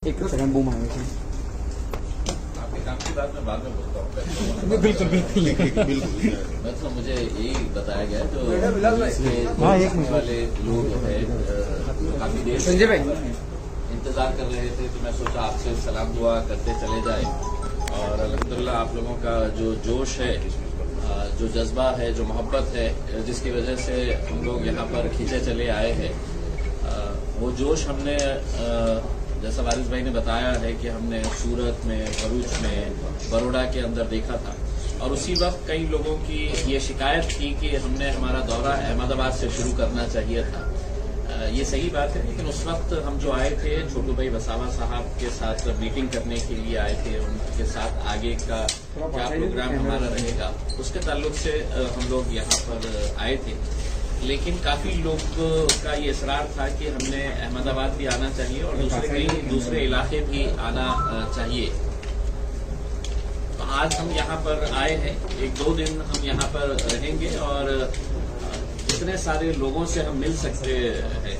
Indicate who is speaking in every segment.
Speaker 1: एक second boom आएगा।
Speaker 2: आपकी बात मैं बाद में बोलता हूँ।
Speaker 1: बिल्कुल बिल्कुल बिल्कुल।
Speaker 2: मतलब मुझे यही बताया गया जो इसके वाले लोग हैं काफी देर
Speaker 1: संजय भाई
Speaker 2: इंतजार कर रहे थे, तो मैं सोचा आपसे सलाम दुआ करते चले जाए। और अल्हम्दुलिल्लाह आप लोगों का जो जोश है, जो जज्बा है, जो मोहब्बत है, जिसकी वजह से हम लोग यहाँ पर खींचे चले आए हैं, वो जोश हमने जैसा वारिस भाई ने बताया है कि हमने सूरत में, भरूच में, बड़ौदा के अंदर देखा था। और उसी वक्त कई लोगों की ये शिकायत थी कि हमने हमारा दौरा अहमदाबाद से शुरू करना चाहिए था। ये सही बात है, लेकिन उस वक्त हम जो आए थे छोटू भाई वसावा साहब के साथ मीटिंग करने के लिए आए थे, उनके साथ आगे का क्या प्रोग्राम हमारा रहेगा उसके ताल्लुक से हम लोग यहाँ पर आए थे। लेकिन काफी लोग का ये इसरार था कि हमने अहमदाबाद भी आना चाहिए और दूसरे इलाके भी आना चाहिए। तो आज हम यहाँ पर आए हैं, 1-2 दिन हम यहाँ पर रहेंगे और इतने सारे लोगों से हम मिल सकते हैं,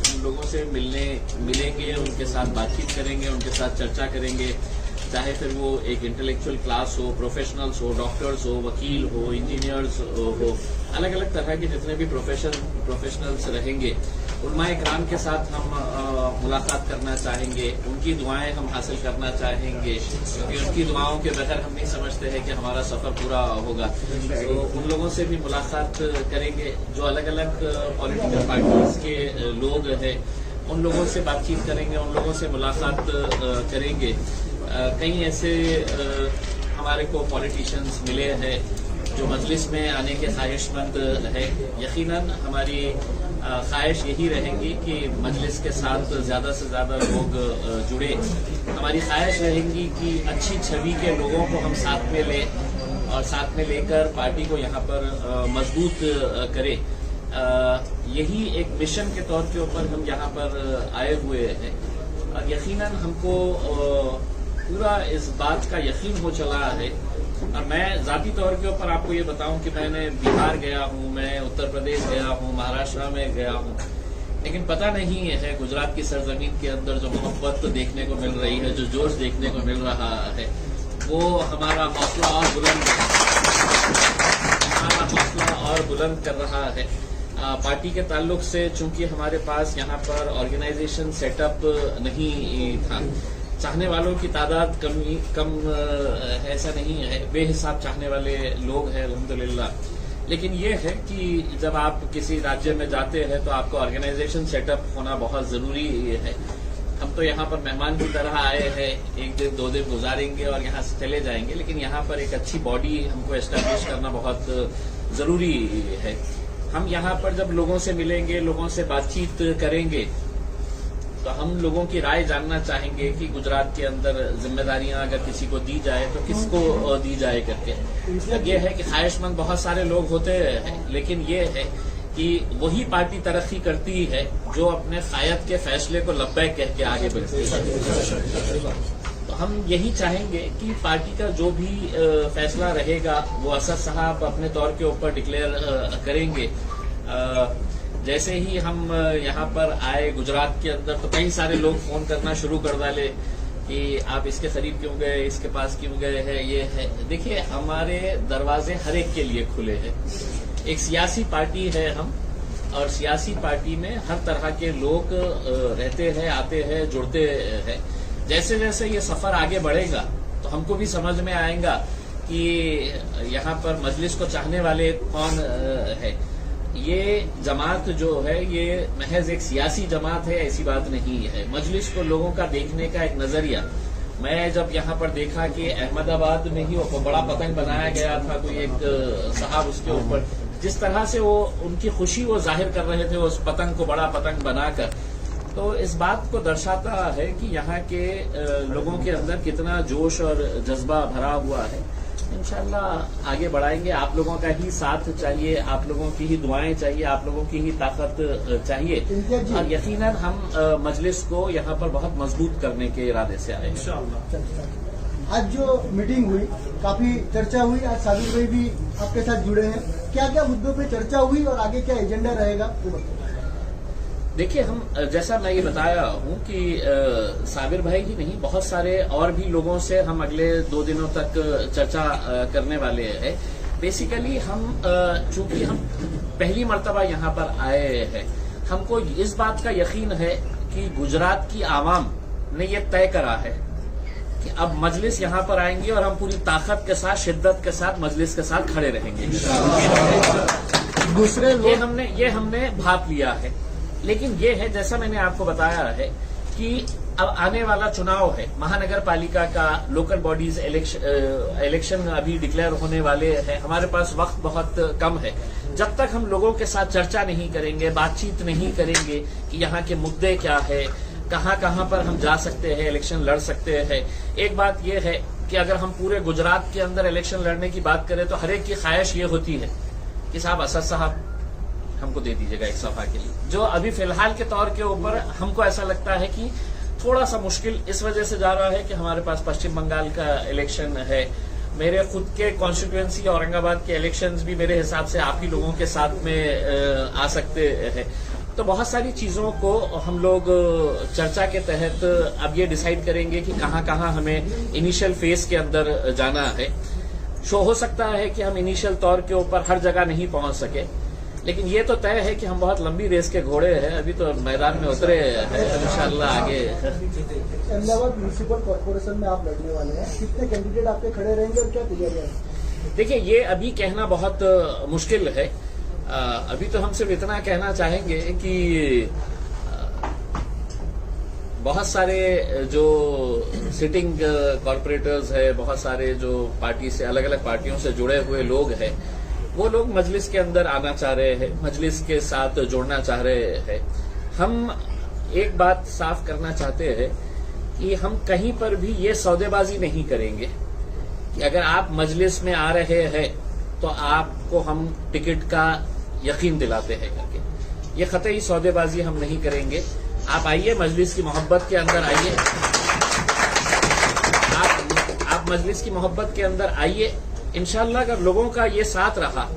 Speaker 2: उन लोगों से मिलेंगे, उनके साथ बातचीत करेंगे, उनके साथ चर्चा करेंगे, चाहे फिर वो एक इंटेलेक्चुअल क्लास हो, प्रोफेशनल्स हो, डॉक्टर्स हो, वकील हो, इंजीनियर्स हो, अलग अलग तरह के जितने भी प्रोफेशनल्स रहेंगे, उलमाए इकराम के साथ हम मुलाकात करना चाहेंगे, उनकी दुआएं हम हासिल करना चाहेंगे, क्योंकि उनकी दुआओं के बगैर हम नहीं समझते हैं कि हमारा सफर पूरा होगा। तो उन लोगों से भी मुलाकात करेंगे जो अलग अलग पॉलिटिकल पार्टीज के लोग हैं, उन लोगों से बातचीत करेंगे, उन लोगों से मुलाकात करेंगे। कई ऐसे हमारे को पॉलिटिशियंस मिले हैं जो मजलिस में आने के ख्वाहिशमंद है। यकीनन हमारी ख्वाहिश यही रहेगी कि मजलिस के साथ ज्यादा से ज्यादा लोग जुड़े। हमारी ख्वाहिश रहेगी कि अच्छी छवि के लोगों को हम साथ में लें और साथ में लेकर पार्टी को यहाँ पर मजबूत करें। यही एक मिशन के तौर के ऊपर हम यहाँ पर आए हुए हैं। और यकीनन हमको पूरा इस बात का यकीन हो चला है। और मैं जाती तौर के ऊपर आपको ये बताऊं कि मैंने बिहार गया हूं, मैं उत्तर प्रदेश गया हूं, महाराष्ट्र में गया हूं, लेकिन पता नहीं है गुजरात की सरजमीन के अंदर जो मोहब्बत देखने को मिल रही है, जो जोश देखने को मिल रहा है, वो हमारा हौसला और बुलंद कर रहा है। पार्टी के ताल्लुक से चूंकि हमारे पास यहाँ पर ऑर्गेनाइजेशन सेटअप नहीं था, चाहने वालों की तादाद कम ऐसा नहीं है, बेहिसाब चाहने वाले लोग हैं अल्हम्दुलिल्लाह। लेकिन ये है कि जब आप किसी राज्य में जाते हैं तो आपको ऑर्गेनाइजेशन सेटअप होना बहुत जरूरी है। हम तो यहाँ पर मेहमान की तरह आए हैं, 1 दिन 2 दिन गुजारेंगे और यहाँ से चले जाएंगे, लेकिन यहाँ पर एक अच्छी बॉडी हमको एस्टेब्लिश करना बहुत जरूरी है। हम यहाँ पर जब लोगों से मिलेंगे, लोगों से बातचीत करेंगे, तो हम लोगों की राय जानना चाहेंगे कि गुजरात के अंदर जिम्मेदारियां अगर किसी को दी जाए तो किसको दी जाए करके। ये है कि ख्वाहिशमंद बहुत सारे लोग होते हैं, लेकिन ये है कि वही पार्टी तरक्की करती है जो अपने कायद के फैसले को लब्बैक कह के आगे बढ़ती है। तो हम यही चाहेंगे कि पार्टी का जो भी फैसला रहेगा वो असद साहब अपने तौर के ऊपर डिक्लेयर करेंगे। जैसे ही हम यहाँ पर आए गुजरात के अंदर तो कई सारे लोग फोन करना शुरू कर डाले कि आप इसके करीब क्यों गए, इसके पास क्यों गए हैं, ये है। देखिए, हमारे दरवाजे हर एक के लिए खुले हैं। एक सियासी पार्टी है हम, और सियासी पार्टी में हर तरह के लोग रहते हैं, आते हैं, जुड़ते हैं। जैसे जैसे ये सफर आगे बढ़ेगा तो हमको भी समझ में आएगा कि यहाँ पर मजलिस को चाहने वाले कौन है। ये जमात जो है ये महज एक सियासी जमात है, ऐसी बात नहीं है। मजलिस को लोगों का देखने का एक नजरिया, मैं जब यहाँ पर देखा कि अहमदाबाद में ही वो बड़ा पतंग बनाया गया था, कोई एक साहब उसके ऊपर जिस तरह से वो उनकी खुशी वो जाहिर कर रहे थे उस पतंग को बड़ा पतंग बनाकर, तो इस बात को दर्शाता है कि यहाँ के लोगों के अंदर कितना जोश और जज्बा भरा हुआ है। इंशाल्लाह आगे बढ़ाएंगे। आप लोगों का ही साथ चाहिए, आप लोगों की ही दुआएं चाहिए, आप लोगों की ही ताकत चाहिए, और यकीनन हम मजलिस को यहाँ पर बहुत मजबूत करने के इरादे से आए इंशाल्लाह।
Speaker 3: आज जो मीटिंग हुई काफी चर्चा हुई, आज साबिर भाई भी आपके साथ जुड़े हैं, क्या क्या मुद्दों पे चर्चा हुई और आगे क्या एजेंडा रहेगा?
Speaker 2: देखिए, हम जैसा मैं ये बताया हूं कि साबिर भाई ही नहीं, बहुत सारे और भी लोगों से हम अगले 2 दिनों तक चर्चा करने वाले हैं। बेसिकली हम चूंकि हम पहली मर्तबा यहाँ पर आए हैं, हमको इस बात का यकीन है कि गुजरात की आवाम ने ये तय करा है कि अब मजलिस यहाँ पर आएंगी और हम पूरी ताकत के साथ, शिद्दत के साथ मजलिस के साथ खड़े रहेंगे।
Speaker 3: दूसरे
Speaker 2: ये हमने भाप लिया है। लेकिन ये है, जैसा मैंने आपको बताया है कि अब आने वाला चुनाव है, महानगर पालिका का, लोकल बॉडीज इलेक्शन अभी डिक्लेयर होने वाले हैं। हमारे पास वक्त बहुत कम है। जब तक हम लोगों के साथ चर्चा नहीं करेंगे, बातचीत नहीं करेंगे कि यहाँ के मुद्दे क्या है, कहाँ कहाँ पर हम जा सकते हैं, इलेक्शन लड़ सकते हैं। एक बात यह है कि अगर हम पूरे गुजरात के अंदर इलेक्शन लड़ने की बात करें तो हर एक की ख्वाहिश ये होती है कि साहब असद साहब हमको दे दीजिएगा एक सफा के लिए। जो अभी फिलहाल के तौर के ऊपर हमको ऐसा लगता है कि थोड़ा सा मुश्किल इस वजह से जा रहा है कि हमारे पास पश्चिम बंगाल का इलेक्शन है, मेरे खुद के कॉन्स्टिट्यूएंसी औरंगाबाद के इलेक्शंस भी मेरे हिसाब से आप ही लोगों के साथ में आ सकते हैं। तो बहुत सारी चीजों को हम लोग चर्चा के तहत अब ये डिसाइड करेंगे कि कहाँ कहाँ हमें इनिशियल फेज के अंदर जाना है। शो हो सकता है कि हम इनिशियल तौर के ऊपर हर जगह नहीं पहुंच सके, लेकिन ये तो तय है कि हम बहुत लंबी रेस के घोड़े हैं, अभी तो मैदान में उतरे हैं, इंशाल्लाह आगे।
Speaker 3: अहमदाबाद म्यूनिसिपल कॉर्पोरेशन में आप लड़ने वाले हैं, कितने कैंडिडेट आपके खड़े रहेंगे और क्या तैयारियां हैं?
Speaker 2: देखिए, ये अभी कहना बहुत मुश्किल है। अभी तो हम सिर्फ इतना कहना चाहेंगे कि बहुत सारे जो सिटिंग कॉर्पोरेटर्स है, बहुत सारे जो पार्टी से, अलग अलग पार्टियों से जुड़े हुए लोग हैं, वो लोग मजलिस के अंदर आना चाह रहे हैं, मजलिस के साथ जुड़ना चाह रहे हैं। हम एक बात साफ करना चाहते हैं कि हम कहीं पर भी ये सौदेबाजी नहीं करेंगे कि अगर आप मजलिस में आ रहे हैं तो आपको हम टिकट का यकीन दिलाते हैं करके। ये कतई सौदेबाजी हम नहीं करेंगे। आप आइए, मजलिस की मोहब्बत के अंदर आइए, आप मजलिस की मोहब्बत के अंदर आइए। इंशाल्लाह अगर लोगों का ये साथ रहा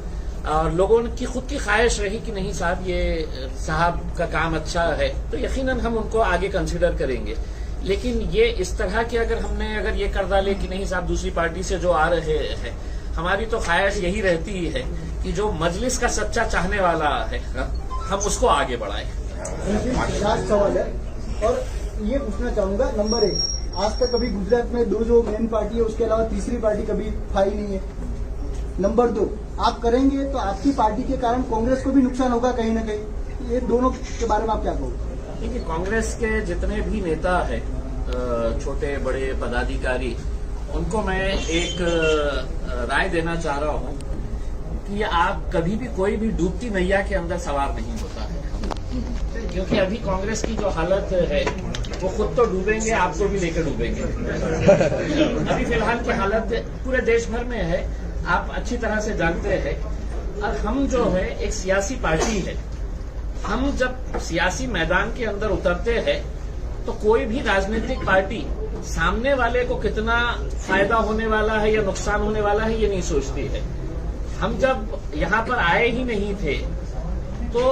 Speaker 2: और लोगों की खुद की ख्वाहिश रही कि नहीं साहब ये साहब का काम अच्छा है, तो यकीनन हम उनको आगे कंसिडर करेंगे। लेकिन ये इस तरह के अगर ये कर डाले कि नहीं साहब दूसरी पार्टी से जो आ रहे हैं, हमारी तो ख्वाहिश यही रहती है कि जो मजलिस का सच्चा चाहने वाला है हम उसको आगे बढ़ाएं।
Speaker 3: लास्ट सवाल है और ये पूछना चाहूंगा, नंबर 1, आज तक कभी गुजरात में 2 जो मेन पार्टी है उसके अलावा तीसरी पार्टी कभी आई नहीं है। नंबर 2, आप करेंगे तो आपकी पार्टी के कारण कांग्रेस को भी नुकसान होगा कहीं ना कहीं। ये दोनों के बारे में आप क्या कहोगे?
Speaker 2: देखिए, कांग्रेस के जितने भी नेता हैं, छोटे बड़े पदाधिकारी, उनको मैं एक राय देना चाह रहा हूं कि आप कभी भी कोई भी डूबती नैया के अंदर सवार नहीं होता है, क्योंकि अभी कांग्रेस की जो हालत है वो खुद तो डूबेंगे, आपको भी लेकर डूबेंगे। अभी फिलहाल की हालत पूरे देश भर में है, आप अच्छी तरह से जानते हैं। और हम जो है एक सियासी पार्टी है, हम जब सियासी मैदान के अंदर उतरते हैं तो कोई भी राजनीतिक पार्टी सामने वाले को कितना फायदा होने वाला है या नुकसान होने वाला है ये नहीं सोचती है। हम जब यहाँ पर आए ही नहीं थे तो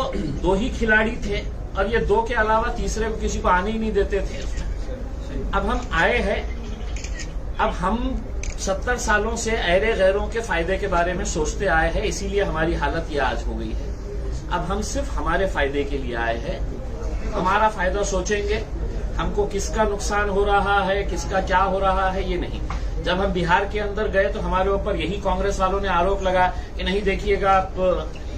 Speaker 2: 2 ही खिलाड़ी थे और ये 2 के अलावा तीसरे को किसी को आने ही नहीं देते थे। अब हम आए हैं, अब हम 70 सालों से ऐरे गैरों के फायदे के बारे में सोचते आए हैं, इसीलिए हमारी हालत ये आज हो गई है। अब हम सिर्फ हमारे फायदे के लिए आए हैं, हमारा फायदा सोचेंगे। हमको किसका नुकसान हो रहा है, किसका क्या हो रहा है, ये नहीं। जब हम बिहार के अंदर गए तो हमारे ऊपर यही कांग्रेस वालों ने आरोप लगाया कि नहीं देखिएगा, आप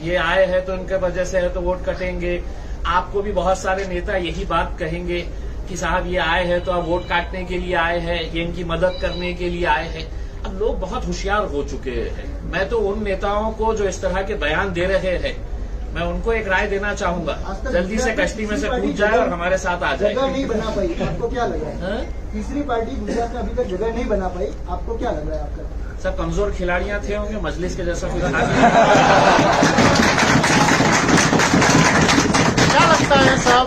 Speaker 2: ये आए हैं तो इनके वजह से है तो वोट कटेंगे। आपको भी बहुत सारे नेता यही बात कहेंगे कि साहब ये आए हैं तो आप वोट काटने के लिए आए हैं, ये इनकी मदद करने के लिए आए हैं। अब लोग बहुत होशियार हो चुके हैं। मैं तो उन नेताओं को जो इस तरह के बयान दे रहे हैं, मैं उनको एक राय देना चाहूंगा, जल्दी से कश्ती में से कूद जाए और हमारे साथ आ जाए।
Speaker 3: जगह नहीं बना पाई, आपको क्या लग रहा है? तीसरी पार्टी गुजरात में अभी तक जगह नहीं बना पाई, आपको क्या लग रहा है? आपका
Speaker 2: सब कमजोर खिलाड़ियां थे होंगे, मजलिस के जैसा कुछ
Speaker 4: क्या लगता है साहब?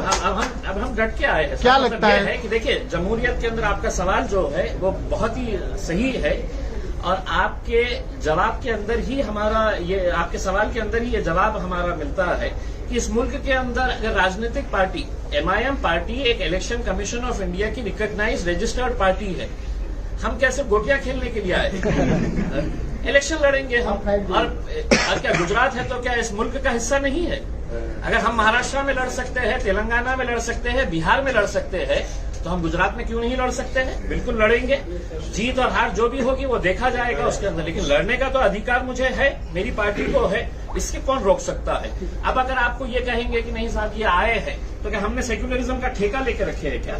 Speaker 2: अब हम डट के आए हैं।
Speaker 4: क्या लगता है
Speaker 2: कि देखिए, जमहूरियत के अंदर आपका सवाल जो है वो बहुत ही सही है और आपके जवाब के अंदर ही हमारा ये, आपके सवाल के अंदर ही ये जवाब हमारा मिलता है
Speaker 5: कि इस मुल्क के अंदर अगर राजनीतिक पार्टी MIM पार्टी एक इलेक्शन कमीशन ऑफ इंडिया की रिकॉग्नाइज रजिस्टर्ड पार्टी है, हम कैसे गोटियां खेलने के लिए आए? इलेक्शन लड़ेंगे हम। और क्या गुजरात है तो क्या इस मुल्क का हिस्सा नहीं है? अगर हम महाराष्ट्र में लड़ सकते हैं, तेलंगाना में लड़ सकते हैं, बिहार में लड़ सकते हैं, तो हम गुजरात में क्यों नहीं लड़ सकते हैं? बिल्कुल लड़ेंगे। जीत और हार जो भी होगी वो देखा जाएगा उसके अंदर, लेकिन लड़ने का तो अधिकार मुझे है, मेरी पार्टी को है, इसके कौन रोक सकता है? अब अगर आपको ये कहेंगे कि नहीं साहब ये आए हैं, तो क्या हमने सेक्युलरिज्म का ठेका लेके रखे है क्या?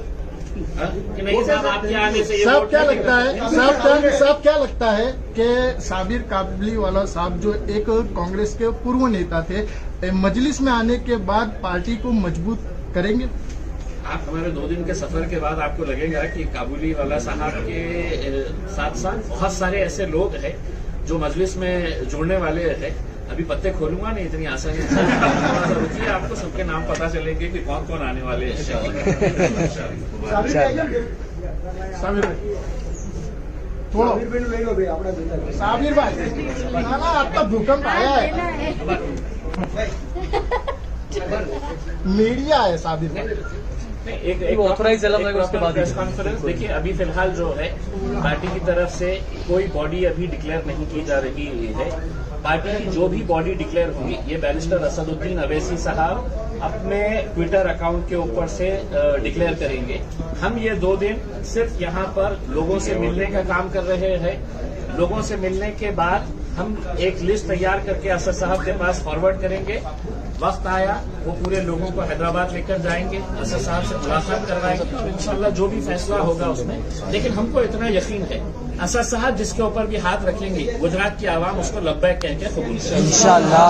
Speaker 5: कि नहीं साहब आपके आने से ये
Speaker 4: साहब
Speaker 5: वोट
Speaker 4: क्या
Speaker 5: नहीं
Speaker 4: लगता है, साहब क्या लगता है कि साबिर काबलीवाला साहब जो एक कांग्रेस के पूर्व नेता थे, मजलिस में आने के बाद पार्टी को मजबूत करेंगे?
Speaker 5: आप हमारे 2 दिन के सफर के बाद आपको लगेगा कि काबुली वाला साहब के साथ साथ बहुत सारे ऐसे लोग हैं जो मजलिस में जुड़ने वाले हैं। अभी पत्ते खोलूंगा नहीं इतनी आसानी से, थोड़ा सा रुकिए, आपको सबके नाम पता चलेंगे कि कौन कौन आने वाले हैं।
Speaker 4: साबिर भाई થોડો સાબિર ભાઈ ના ના આ તો ભૂકંપ આયા है, मीडिया है साबिर भाई।
Speaker 5: एक ऑथराइज उसके बाद प्रेस कॉन्फ्रेंस देखिए। अभी फिलहाल जो है पार्टी की तरफ से कोई बॉडी अभी डिक्लेयर नहीं की जा रही है। पार्टी की जो भी बॉडी डिक्लेयर होगी, ये बैरिस्टर असदुद्दीन अवैसी साहब अपने ट्विटर अकाउंट के ऊपर से डिक्लेयर करेंगे। हम ये 2 दिन सिर्फ यहाँ पर लोगों से मिलने का काम कर रहे हैं। लोगों से मिलने के बाद हम एक लिस्ट तैयार करके असद साहब के पास फॉरवर्ड करेंगे। वक्त आया वो पूरे लोगों को हैदराबाद लेकर जाएंगे, असद साहब से मुलाकात करवाएंगे और इंशाल्लाह जो भी फैसला होगा उसमें। लेकिन हमको इतना यकीन है असद साहब जिसके ऊपर भी हाथ रखेंगे, गुजरात की आवाम उसको लब्बैक कह के कबूल करेगी इंशाल्लाह।